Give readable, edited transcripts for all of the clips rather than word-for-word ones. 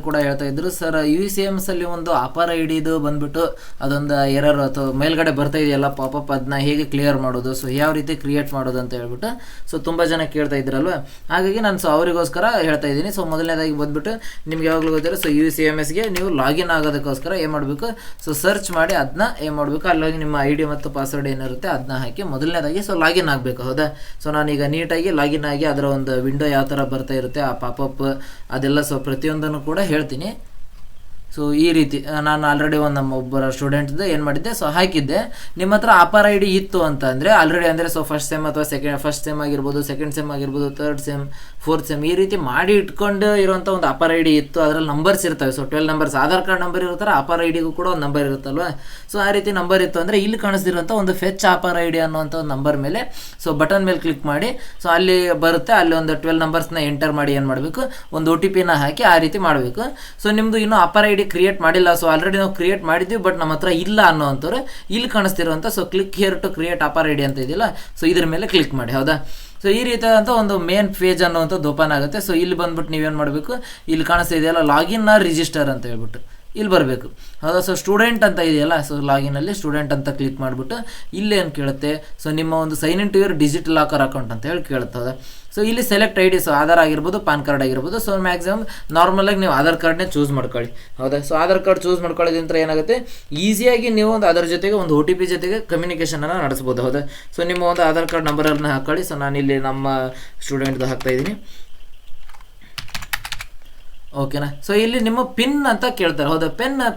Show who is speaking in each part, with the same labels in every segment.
Speaker 1: ಕೂಡ ಹೇಳ್ತಾ ಇದ್ರು, ಸರ್ UCMS ಅಲ್ಲಿ ಒಂದು ಅಪಾರ ಐಡಿದು ಬಂದ್ಬಿಟ್ಟು ಅದೊಂದು ಎರರ್ ಅಥವಾ ಮೇಲ್ಗಡೆ ಬರ್ತಾ ಇದೆಯಲ್ಲ ಪಾಪಪ್, ಅದನ್ನ ಹೇಗೆ ಕ್ಲಿಯರ್ ಮಾಡೋದು, ಸೊ ಯಾವ ರೀತಿ ಕ್ರಿಯೇಟ್ ಮಾಡೋದು ಅಂತ ಹೇಳ್ಬಿಟ್ಟು ಸೊ ತುಂಬ ಜನ ಕೇಳ್ತಾ ಇದ್ರಲ್ವ. ಹಾಗಾಗಿ ನಾನು ಸೊ ಅವರಿಗೋಸ್ಕರ ಹೇಳ್ತಾ ಇದ್ದೀನಿ. ಸೊ ಮೊದಲನೇದಾಗಿ ಬಂದ್ಬಿಟ್ಟು ನಿಮ್ಗೆ ಯಾವಾಗಲೂ ಗೊತ್ತಿರೋ ಸೊ UCMSಗೆ ನೀವು ಲಾಗಿನ್ ಆಗೋದಕ್ಕೋಸ್ಕರ ಏನು ಮಾಡಬೇಕು, ಸೊ ಸರ್ಚ್ ಮಾಡಿ ಅದನ್ನ ಏನು ಮಾಡಬೇಕು, ಅಲ್ಲೋಗಿ ನಿಮ್ಮ ID ಮತ್ತು ಪಾಸ್ವರ್ಡ್ ಏನಿರುತ್ತೆ ಅದನ್ನ ಹಾಕಿ ಮೊದಲನೇದಾಗಿ ಸೊ ಲಾಗಿನ್ ಆಗಬೇಕು. ಹೌದಾ. ಸೊ ನಾನೀಗ ನೀಟಾಗಿ ಲಾಗಿನ್ ಆಗಿ ಅದರ ಒಂದು ವಿಂಡೋ ಯಾವ ಥರ ಬರ್ತಾ ಇರುತ್ತೆ, ಆ ಪಾಪಪ್ ಅದೆಲ್ಲ ಸೊ ಪ್ರತಿಯೊಂದನ್ನು ಕೂಡ ಹೇಳ್ತೀನಿ. ಸೊ ಈ ರೀತಿ ನಾನು ಆಲ್ರೆಡಿ ನಮ್ಮ ಒಬ್ಬರ ಸ್ಟೂಡೆಂಟ್ದು ಏನು ಮಾಡಿದ್ದೆ, ಸೊ ಹಾಕಿದ್ದೆ. ನಿಮ್ಮ ಹತ್ರ ಅಪಾರ ID ಇತ್ತು ಅಂತ ಅಂದರೆ ಆಲ್ರೆಡಿ ಅಂದರೆ ಸೊ ಫಸ್ಟ್ ಸೆಮ್ ಅಥವಾ ಫಸ್ಟ್ ಸೆಮ್ ಆಗಿರ್ಬೋದು, ಸೆಕೆಂಡ್ ಸೆಮ್ ಆಗಿರ್ಬೋದು, ಥರ್ಡ್ ಸೆಮ್, ಫೋರ್ತ್ ಸೆಮ್, ಈ ರೀತಿ ಮಾಡಿ ಇಟ್ಕೊಂಡು ಇರುವಂಥ ಒಂದು ಅಪಾರ ID ಇತ್ತು. ಅದರಲ್ಲಿ ನಂಬರ್ಸ್ ಇರ್ತವೆ. So 12 numbers, Aadhaar card number ಇರ್ತಾರೆ, ಅಪಾರ IDಗೂ ಕೂಡ ಒಂದು ನಂಬರ್ ಇರುತ್ತಲ್ವ. ಸೊ ಆ ರೀತಿ ನಂಬರ್ ಇತ್ತು ಅಂದರೆ ಇಲ್ಲಿ ಕಾಣಿಸ್ತಿರುವಂಥ ಒಂದು ಫೆಚ್ ಅಪಾರ ID ಅನ್ನುವಂಥ ಒಂದು ನಂಬರ್ ಮೇಲೆ ಸೊ ಬಟನ್ ಮೇಲೆ ಕ್ಲಿಕ್ ಮಾಡಿ ಸೊ ಅಲ್ಲಿ ಬರುತ್ತೆ. ಅಲ್ಲಿ ಒಂದು 12 ನಂಬರ್ಸ್ನ ಎಂಟರ್ ಮಾಡಿ ಏನು ಮಾಡಬೇಕು, ಒಂದು OTP ಹಾಕಿ ಆ ರೀತಿ ಮಾಡಬೇಕು. ಸೊ ನಿಮ್ಮದು ಇನ್ನೂ ಅಪಾರ ID ಕ್ರಿಯೇಟ್ ಮಾಡಿಲ್ಲ, ಸೊ ಆಲ್ರೆಡಿ ನಾವು ಕ್ರಿಯೇಟ್ ಮಾಡಿದ್ವಿ ಬಟ್ ನಮ್ಮ ಹತ್ರ ಇಲ್ಲ ಅನ್ನೋವಂಥವ್ರು ಇಲ್ಲಿ ಕಾಣಿಸ್ತಿರುವಂಥ so click here to create APAAR ID ಅಂತ ಇದೆಯಲ್ಲ, ಸೊ ಇದ್ರ ಮೇಲೆ ಕ್ಲಿಕ್ ಮಾಡಿ. ಹೌದಾ. ಸೊ ಈ ರೀತಿಯಾದಂಥ ಒಂದು ಮೇನ್ ಪೇಜ್ ಅನ್ನುವಂಥದ್ದು ಓಪನ್ ಆಗುತ್ತೆ. ಸೊ ಇಲ್ಲಿ ಬಂದ್ಬಿಟ್ಟು ನೀವೇನು ಮಾಡಬೇಕು, ಇಲ್ಲಿ ಕಾಣಿಸ್ತಾ ಇದೆಯಲ್ಲ ಲಾಗಿನ್ ರಿಜಿಸ್ಟರ್ ಅಂತ ಹೇಳ್ಬಿಟ್ಟು ಇಲ್ಲಿ ಬರಬೇಕು. ಹೌದಾ. ಸೊ ಸ್ಟೂಡೆಂಟ್ ಅಂತ ಇದೆಯಲ್ಲ, ಸೊ ಲಾಗಿನಲ್ಲಿ ಸ್ಟೂಡೆಂಟ್ ಅಂತ ಕ್ಲಿಕ್ ಮಾಡಿಬಿಟ್ಟು ಇಲ್ಲೇನು ಕೇಳುತ್ತೆ, ಸೊ ನಿಮ್ಮ ಒಂದು sign in to your digital locker account ಅಂತ ಹೇಳಿ ಕೇಳುತ್ತೆ. ಹೌದಾ. ಸೊ ಇಲ್ಲಿ ಸೆಲೆಕ್ಟ್ ID, ಸೊ ಆಧಾರ್ ಆಗಿರ್ಬೋದು, ಪಾನ್ ಕಾರ್ಡ್ ಆಗಿರ್ಬೋದು. ಸೊ ಮ್ಯಾಕ್ಸಿಮಮ್ ನಾರ್ಮಲಾಗಿ ನೀವು ಆಧಾರ್ ಕಾರ್ಡ್ನೇ ಚೂಸ್ ಮಾಡ್ಕೊಳ್ಳಿ. ಹೌದಾ. ಸೊ ಆಧಾರ್ ಕಾರ್ಡ್ ಚೂಸ್ ಮಾಡ್ಕೊಳ್ಳೋದ್ರಿಂದ ಏನಾಗುತ್ತೆ, ಈಸಿಯಾಗಿ ನೀವು ಒಂದು ಅದರ ಜೊತೆಗೆ ಒಂದು OTP ಜೊತೆಗೆ ಕಮ್ಯುನಿಕೇಷನನ್ನು ನಡೆಸ್ಬೋದು. ಹೌದಾ. ಸೊ ನಿಮ್ಮ ಒಂದು ಆಧಾರ್ ಕಾರ್ಡ್ ನಂಬರನ್ನು ಹಾಕೊಳ್ಳಿ. ಸೊ ನಾನಿಲ್ಲಿ ನಮ್ಮ ಸ್ಟೂಡೆಂಟ್ದು ಹಾಕ್ತಾ ಇದ್ದೀನಿ. ಓಕೆನಾ. ಸೊ ಇಲ್ಲಿ ನಿಮ್ಮ ಪಿನ್ ಅಂತ ಕೇಳ್ತಾರೆ. ಹೌದಾ.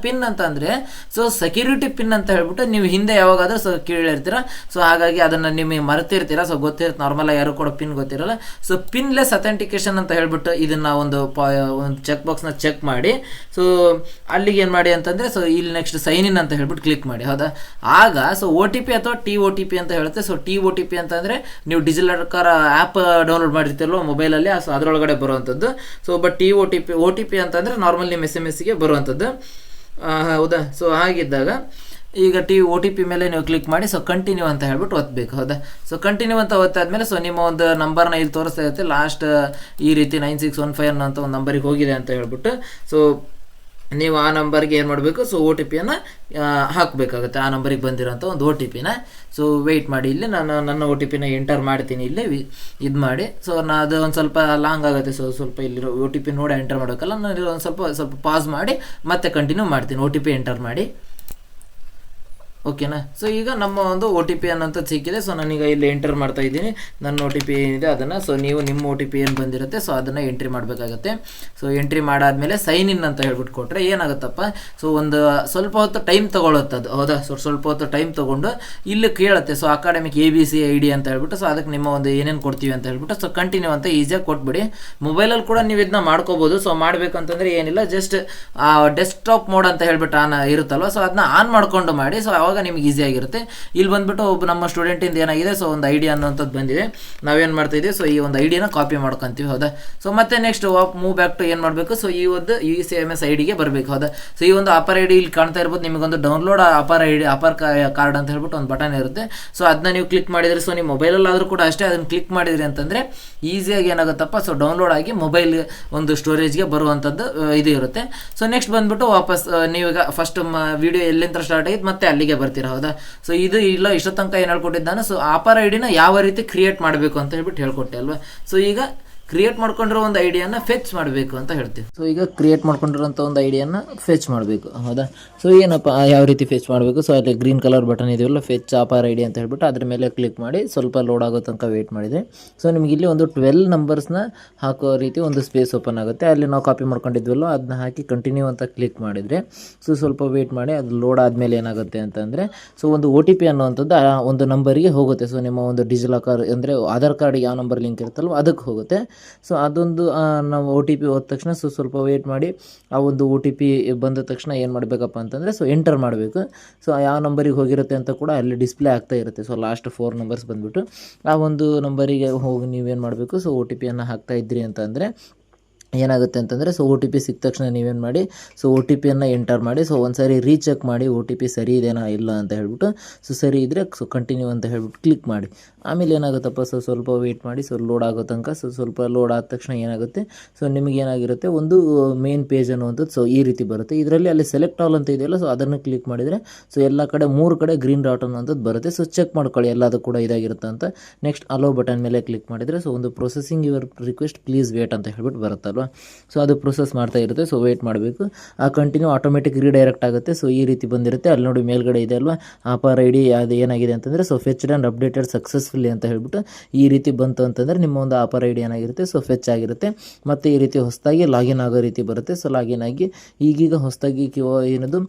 Speaker 1: ಪಿನ್ ಅಂತ ಅಂದರೆ ಸೊ ಸೆಕ್ಯೂರಿಟಿ ಪಿನ್ ಅಂತ ಹೇಳ್ಬಿಟ್ಟು ನೀವು ಹಿಂದೆ ಯಾವಾಗಾದ್ರೂ ಸೊ ಕೇಳಿರ್ತೀರ. ಸೊ ಹಾಗಾಗಿ ಅದನ್ನು ನಿಮಗೆ ಮರೆತಿರ್ತೀರ. ಸೊ ಗೊತ್ತಿರುತ್ತೆ, ನಾರ್ಮಲಾಗಿ ಯಾರು ಕೂಡ ಪಿನ್ ಗೊತ್ತಿರಲ್ಲ. ಸೊ ಪಿನ್ಲೆಸ್ ಅಥೆಂಟಿಕೇಶನ್ ಅಂತ ಹೇಳ್ಬಿಟ್ಟು ಇದನ್ನು ಒಂದು ಚೆಕ್ ಬಾಕ್ಸ್ನ ಚೆಕ್ ಮಾಡಿ ಸೊ ಅಲ್ಲಿಗೆ ಏನು ಮಾಡಿ ಅಂತಂದರೆ ಸೊ ಇಲ್ಲಿ ನೆಕ್ಸ್ಟ್ ಸೈನ್ ಇನ್ ಅಂತ ಹೇಳ್ಬಿಟ್ಟು ಕ್ಲಿಕ್ ಮಾಡಿ. ಹೌದಾ. ಆಗ ಸೊ OTP ಅಥವಾ TOTP ಅಂತ ಹೇಳುತ್ತೆ. ಸೊ TOTP ಅಂತಂದರೆ ನೀವು ಡಿಜಿಲಾಕರ್ ಆ್ಯಪ್ ಡೌನ್ಲೋಡ್ ಮಾಡಿರ್ತೀರಲ್ವ ಮೊಬೈಲಲ್ಲಿ, ಸೊ ಅದರೊಳಗಡೆ ಬರುವಂಥದ್ದು. ಸೊ ಬಟ್ OTP ಅಂತಂದರೆ ನಾರ್ಮಲ್ ನಿಮ್ಮ SMS ಬರುವಂಥದ್ದು. ಹೌದಾ. ಸೊ ಹಾಗಿದ್ದಾಗ ಈಗ OTP ಮೇಲೆ ನೀವು ಕ್ಲಿಕ್ ಮಾಡಿ ಸೊ ಕಂಟಿನ್ಯೂ ಅಂತ ಹೇಳ್ಬಿಟ್ಟು ಒತ್ತಬೇಕು. ಹೌದಾ. ಸೊ ಕಂಟಿನ್ಯೂ ಅಂತ ಒತ್ತಾದ್ಮೇಲೆ ಸೊ ನಿಮ್ಮ ಒಂದು ನಂಬರ್ನ ಇಲ್ಲಿ ತೋರಿಸ್ತಾ ಇರುತ್ತೆ. ಲಾಸ್ಟ್ ಈ ರೀತಿ 9615 ಅನ್ನೋಂಥ ಒಂದು ನಂಬರಿಗೆ ಹೋಗಿದೆ ಅಂತ ಹೇಳ್ಬಿಟ್ಟು ಸೊ ನೀವು ಆ ನಂಬರ್ಗೆ ಏನು ಮಾಡಬೇಕು, ಸೊ OTPಯನ್ನು ಹಾಕಬೇಕಾಗುತ್ತೆ. ಆ ನಂಬರಿಗೆ ಬಂದಿರೋಂಥ ಒಂದು OTPನ ಸೊ ವೆಯ್ಟ್ ಮಾಡಿ. ಇಲ್ಲಿ ನಾನು ನನ್ನ OTPನ ಎಂಟರ್ ಮಾಡ್ತೀನಿ. ಇಲ್ಲಿ ಇದು ಮಾಡಿ ಸೊ ಅದು ಒಂದು ಸ್ವಲ್ಪ ಲಾಂಗ್ ಆಗುತ್ತೆ. ಸೊ ಸ್ವಲ್ಪ ಇಲ್ಲಿ OTP ನೋಡಿ ಎಂಟರ್ ಮಾಡೋಕ್ಕಲ್ಲ, ನಾನು ಒಂದು ಸ್ವಲ್ಪ ಪಾಸ್ ಮಾಡಿ ಮತ್ತೆ ಕಂಟಿನ್ಯೂ ಮಾಡ್ತೀನಿ OTP ಎಂಟರ್ ಮಾಡಿ. ಓಕೆನಾ. ಸೊ ಈಗ ನಮ್ಮ ಒಂದು OTP ಅನ್ನೋಂಥದ್ದು ಸಿಕ್ಕಿದೆ. ಸೊ ನಾನೀಗ ಇಲ್ಲಿ ಎಂಟರ್ ಮಾಡ್ತಾ ಇದ್ದೀನಿ ನನ್ನ OTP ಏನಿದೆ ಅದನ್ನು. ಸೊ ನೀವು ನಿಮ್ಮ OTP ಏನು ಬಂದಿರುತ್ತೆ ಸೊ ಅದನ್ನು ಎಂಟ್ರಿ ಮಾಡಬೇಕಾಗತ್ತೆ. ಸೊ ಎಂಟ್ರಿ ಮಾಡಾದ್ಮೇಲೆ ಸೈನ್ ಇನ್ ಅಂತ ಹೇಳ್ಬಿಟ್ಟು ಕೊಟ್ಟರೆ ಏನಾಗುತ್ತಪ್ಪ, ಸೊ ಒಂದು ಸ್ವಲ್ಪ ಹೊತ್ತು ಟೈಮ್ ತೊಗೊಳುತ್ತದು. ಹೌದಾ. ಸೊ ಸ್ವಲ್ಪ ಹೊತ್ತು ಟೈಮ್ ತೊಗೊಂಡು ಇಲ್ಲಿ ಕೇಳುತ್ತೆ ಸೊ ಅಕಾಡೆಮಿಕ್ ABC ID ಅಂತ ಹೇಳ್ಬಿಟ್ಟು. ಸೊ ಅದಕ್ಕೆ ನಿಮ್ಮ ಒಂದು ಏನೇನು ಕೊಡ್ತೀವಿ ಅಂತ ಹೇಳ್ಬಿಟ್ಟು ಸೊ ಕಂಟಿನ್ಯೂ ಅಂತ ಈಸಿಯಾಗಿ ಕೊಟ್ಬಿಡಿ. ಮೊಬೈಲಲ್ಲಿ ಕೂಡ ನೀವು ಇದನ್ನ ಮಾಡ್ಕೋಬೋದು. ಸೊ ಮಾಡಬೇಕಂತಂದರೆ ಏನಿಲ್ಲ, ಜಸ್ಟ್ ಡೆಸ್ಕ್ಟಾಪ್ ಮೋಡ್ ಅಂತ ಹೇಳ್ಬಿಟ್ಟು ಆನ್ ಇರುತ್ತಲ್ವ, ಸೊ ಅದನ್ನ ಆನ್ ಮಾಡ್ಕೊಂಡು ಮಾಡಿ. ಸೊ ಅವಾಗ ನಿಮ್ಗೆ ಈಸಿ ಆಗಿರುತ್ತೆ. ಇಲ್ಲಿ ಬಂದ್ಬಿಟ್ಟು ಒಬ್ಬ ನಮ್ಮ ಸ್ಟೂಡೆಂಟಿಂದ ಏನಾಗಿದೆ, ಸೊ ಒಂದು ID ಅನ್ನೋಂಥದ್ದು ಬಂದಿದೆ. ನಾವೇನು ಮಾಡ್ತಾ ಇದ್ದೀವಿ, ಸೊ ಈ ಒಂದು IDನ ಕಾಪಿ ಮಾಡ್ಕೊತೀವಿ. ಹೌದಾ. ಸೊ ಮತ್ತೆ ನೆಕ್ಸ್ಟ್ ಮೂವ್ ಬ್ಯಾಕ್ ಟು ಏನು ಮಾಡಬೇಕು, ಸೊ ಈ ಒಂದು UCMS IDಗೆ ಬರಬೇಕು. ಹೌದಾ. ಸೊ ಈ ಒಂದು ಅಪಾರ ID ಇಲ್ಲಿ ಕಾಣ್ತಾ ಇರ್ಬೋದು, ನಿಮಗೊಂದು ಡೌನ್ಲೋಡ್ ಅಪಾರ ಕಾರ್ಡ್ ಅಂತ ಹೇಳ್ಬಿಟ್ಟು ಒಂದು ಬಟನ್ ಇರುತ್ತೆ. ಸೊ ಅದನ್ನ ನೀವು ಕ್ಲಿಕ್ ಮಾಡಿದರೆ ಸೊ ನಿಮ್ಮ ಮೊಬೈಲಲ್ಲಾದರೂ ಕೂಡ ಅಷ್ಟೇ ಅದನ್ನು ಕ್ಲಿಕ್ ಮಾಡಿದ್ರಿ ಅಂತಂದರೆ ಈಸಿಯಾಗಿ ಏನಾಗುತ್ತಪ್ಪ, ಸೊ ಡೌನ್ಲೋಡ್ ಆಗಿ ಮೊಬೈಲ್ ಒಂದು ಸ್ಟೋರೇಜ್ಗೆ ಬರುವಂಥದ್ದು ಇದು ಇರುತ್ತೆ. ಸೊ ನೆಕ್ಸ್ಟ್ ಬಂದ್ಬಿಟ್ಟು ವಾಪಸ್ ನೀವೀಗ ಫಸ್ಟ್ ವಿಡಿಯೋ ಎಲ್ಲಿಂದ ಸ್ಟಾರ್ಟ್ ಆಗಿದ್ದು ಮತ್ತೆ ಅಲ್ಲಿಗೆ ಬರ್ತೀರಾ. ಹೌದಾ. ಸೊ ಇದು ಇಲ್ಲ ಇಷ್ಟೋ ತನಕ ಏನು ಹೇಳ್ಕೊಟ್ಟಿದ್ದಾನೆ, ಸೊ ಅಪಾರ IDನ ಯಾವ ರೀತಿ ಕ್ರಿಯೇಟ್ ಮಾಡಬೇಕು ಅಂತ ಹೇಳ್ಬಿಟ್ಟು ಹೇಳ್ಕೊಟ್ಟೆ ಅಲ್ವಾ. ಸೊ ಈಗ ಕ್ರಿಯೇಟ್ ಮಾಡ್ಕೊಂಡಿರೋ ಒಂದು ಐಡಿಯನ್ನು ಫೆಚ್ ಮಾಡಬೇಕು ಅಂತ ಹೇಳ್ತೀವಿ. ಸೊ ಈಗ ಕ್ರಿಯೇಟ್ ಮಾಡ್ಕೊಂಡಿರೋಂಥ ಒಂದು ಐಡಿಯನ್ನು ಫೆಚ್ ಮಾಡಬೇಕು. ಹೌದಾ. ಸೊ ಏನಪ್ಪ ಯಾವ ರೀತಿ ಫೆಚ್ ಮಾಡಬೇಕು, ಸೊ ಅಲ್ಲಿ ಗ್ರೀನ್ ಕಲರ್ ಬಟನ್ ಇದೆಯಲ್ಲ ಫೆಚ್ ಅಪಾರ ಐಡಿ ಅಂತ ಹೇಳ್ಬಿಟ್ಟು ಅದ್ರ ಮೇಲೆ ಕ್ಲಿಕ್ ಮಾಡಿ ಸ್ವಲ್ಪ ಲೋಡ್ ಆಗೋ ತನಕ ವೆಯ್ಟ್ ಮಾಡಿದರೆ ಸೊ ನಿಮಗೆ ಇಲ್ಲಿ ಒಂದು 12 ನಂಬರ್ಸ್ನ ಹಾಕೋ ರೀತಿ ಒಂದು ಸ್ಪೇಸ್ ಓಪನ್ ಆಗುತ್ತೆ. ಅಲ್ಲಿ ನಾವು ಕಾಪಿ ಮಾಡ್ಕೊಂಡಿದ್ವಲ್ಲ ಅದನ್ನ ಹಾಕಿ ಕಂಟಿನ್ಯೂ ಅಂತ ಕ್ಲಿಕ್ ಮಾಡಿದರೆ ಸೊ ಸ್ವಲ್ಪ ವೆಯ್ಟ್ ಮಾಡಿ ಅದು ಲೋಡ್ ಆದಮೇಲೆ ಏನಾಗುತ್ತೆ ಅಂತಂದರೆ ಸೊ ಒಂದು OTP ಅನ್ನುವಂಥದ್ದು ಆ ಒಂದು ನಂಬರಿಗೆ ಹೋಗುತ್ತೆ. ಸೊ ನಿಮ್ಮ ಒಂದು ಡಿಜಿಲಾಕರ್ ಅಂದರೆ ಆಧಾರ್ ಕಾರ್ಡಿಗೆ ಯಾವ ನಂಬರ್ ಲಿಂಕ್ ಇರುತ್ತಲ್ವ ಅದಕ್ಕೆ ಹೋಗುತ್ತೆ. ಸೊ ಅದೊಂದು ನಾವು OTP ಹೋದ ತಕ್ಷಣ ಸೊ ಸ್ವಲ್ಪ ವೆಯ್ಟ್ ಮಾಡಿ ಆ ಒಂದು OTP ಬಂದ ತಕ್ಷಣ ಏನು ಮಾಡಬೇಕಪ್ಪ ಅಂತಂದರೆ ಸೊ ಎಂಟರ್ ಮಾಡಬೇಕು. ಸೊ ಯಾವ ನಂಬರಿಗೆ ಹೋಗಿರುತ್ತೆ ಅಂತ ಕೂಡ ಅಲ್ಲಿ ಡಿಸ್ಪ್ಲೇ ಆಗ್ತಾ ಇರುತ್ತೆ. ಸೊ ಲಾಸ್ಟ್ 4 ನಂಬರ್ಸ್ ಬಂದುಬಿಟ್ಟು ಆ ಒಂದು ನಂಬರಿಗೆ ಹೋಗಿ ನೀವೇನು ಮಾಡಬೇಕು, ಸೊ OTPಯನ್ನು ಹಾಕ್ತಾ ಇದ್ರಿ ಅಂತಂದರೆ ಏನಾಗುತ್ತೆ ಅಂತಂದರೆ ಸೊ ಒ ಟಿ ಪಿ ಸಿಕ್ಕ ತಕ್ಷಣ ನೀವೇನು ಮಾಡಿ ಸೊ ಒ ಟಿ ಪಿಯನ್ನು ಎಂಟರ್ ಮಾಡಿ. ಸೊ ಒಂದು ಸಾರಿ ರೀಚೆಕ್ ಮಾಡಿ ಒ ಟಿ ಪಿ ಸರಿ ಇದೆನಾ ಇಲ್ಲ ಅಂತ ಹೇಳ್ಬಿಟ್ಟು. ಸೊ ಸರಿ ಇದ್ದರೆ ಸೊ ಕಂಟಿನ್ಯೂ ಅಂತ ಹೇಳ್ಬಿಟ್ಟು ಕ್ಲಿಕ್ ಮಾಡಿ. ಆಮೇಲೆ ಏನಾಗುತ್ತಪ್ಪ ಸೊ ಸ್ವಲ್ಪ ವೆಯ್ಟ್ ಮಾಡಿ. ಸೊ ಲೋಡ್ ಆಗೋ ತನಕ ಸೊ ಸ್ವಲ್ಪ ಲೋಡ್ ಆದ ತಕ್ಷಣ ಏನಾಗುತ್ತೆ ಸೊ ನಿಮಗೆ ಏನಾಗಿರುತ್ತೆ ಒಂದು ಮೇನ್ ಪೇಜ್ ಅನ್ನುವಂಥದ್ದು ಸೊ ಈ ರೀತಿ ಬರುತ್ತೆ. ಇದರಲ್ಲಿ ಅಲ್ಲಿ ಸೆಲೆಕ್ಟ್ ಆಲ್ ಅಂತ ಇದೆಯಲ್ಲ ಸೊ ಅದನ್ನು ಕ್ಲಿಕ್ ಮಾಡಿದರೆ ಸೊ ಎಲ್ಲ ಕಡೆ 3 ಕಡೆ ಗ್ರೀನ್ ಡಾಟ್ ಅನ್ನೋಂಥದ್ದು ಬರುತ್ತೆ. ಸೊ ಚೆಕ್ ಮಾಡ್ಕೊಳ್ಳಿ ಎಲ್ಲದು ಕೂಡ ಇದಾಗಿರುತ್ತೆ ಅಂತ. ನೆಕ್ಸ್ಟ್ ಅಲೋ ಬಟನ್ ಮೇಲೆ ಕ್ಲಿಕ್ ಮಾಡಿದರೆ ಸೊ ಒಂದು processing your request please wait ಅಂತ ಹೇಳ್ಬಿಟ್ಟು ಬರುತ್ತಲ್ವ. ಸೊ ಅದು ಪ್ರೊಸೆಸ್ ಮಾಡ್ತಾ ಇರುತ್ತೆ. ಸೊ ವೇಟ್ ಮಾಡಬೇಕು. ಆ ಕಂಟಿನ್ಯೂ ಆಟೋಮೆಟಿಕ್ ರೀಡೈರೆಕ್ಟ್ ಆಗುತ್ತೆ. ಸೊ ಈ ರೀತಿ ಬಂದಿರುತ್ತೆ. ಅಲ್ಲಿ ನೋಡಿ ಮೇಲ್ಗಡೆ ಇದೆ ಅಲ್ವಾ ಆಪರ್ ಐ ಡಿ ಅದು ಏನಾಗಿದೆ ಅಂತಂದರೆ so fetched and updated successfully ಅಂತ ಹೇಳ್ಬಿಟ್ಟು ಈ ರೀತಿ ಬಂತು ಅಂತಂದರೆ ನಿಮ್ಮ ಒಂದು ಆಪರ್ ಐ ಡಿ ಏನಾಗಿರುತ್ತೆ ಸೊ ಫೆಚ್ ಆಗಿರುತ್ತೆ. ಮತ್ತು ಈ ರೀತಿ ಹೊಸದಾಗಿ ಲಾಗಿನ್ ಆಗೋ ರೀತಿ ಬರುತ್ತೆ. ಸೊ ಲಾಗಿನ್ ಆಗಿ ಈಗೀಗ ಹೊಸದಾಗಿ ಏನದು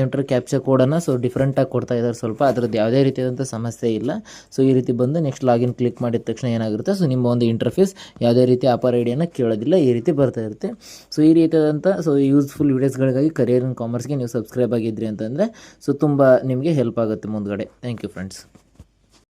Speaker 1: ಎಂಟರ್ ಕ್ಯಾಪ್ಚರ್ ಕೋಡನ್ನು ಸೊ ಡಿಫ್ರೆಂಟಾಗಿ ಕೊಡ್ತಾ ಇದ್ದಾರೆ ಸ್ವಲ್ಪ. ಅದರದ್ದು ಯಾವುದೇ ರೀತಿಯಾದಂಥ ಸಮಸ್ಯೆ ಇಲ್ಲ. ಸೊ ಈ ರೀತಿ ಬಂದು ನೆಕ್ಸ್ಟ್ ಲಾಗಿನ್ ಕ್ಲಿಕ್ ಮಾಡಿದ ತಕ್ಷಣ ಏನಾಗಿರುತ್ತೆ ಸೊ ನಿಮ್ಮ ಒಂದು ಇಂಟರ್ಫೇಸ್ ಯಾವುದೇ ರೀತಿ ಆಪರ್ ಐ ಡಿಯನ್ನು ಕೇಳೋದಿಲ್ಲ. ಈ ರೀತಿ ಬರ್ತಾ ಇರುತ್ತೆ. ಸೊ ಈ ರೀತಿಯಾದಂಥ ಸೊ ಯೂಸ್ಫುಲ್ ವೀಡಿಯೋಸ್ಗಳಿಗಾಗಿ ಕರಿಯರ್ ಇನ್ ಕಾಮರ್ಸ್ಗೆ ನೀವು ಸಬ್ಸ್ಕ್ರೈಬ್ ಆಗಿದ್ರಿ ಅಂತಂದರೆ ಸೊ ತುಂಬ ನಿಮಗೆ ಹೆಲ್ಪ್ ಆಗುತ್ತೆ ಮುಂದ್ಗಡೆ. Thank you friends.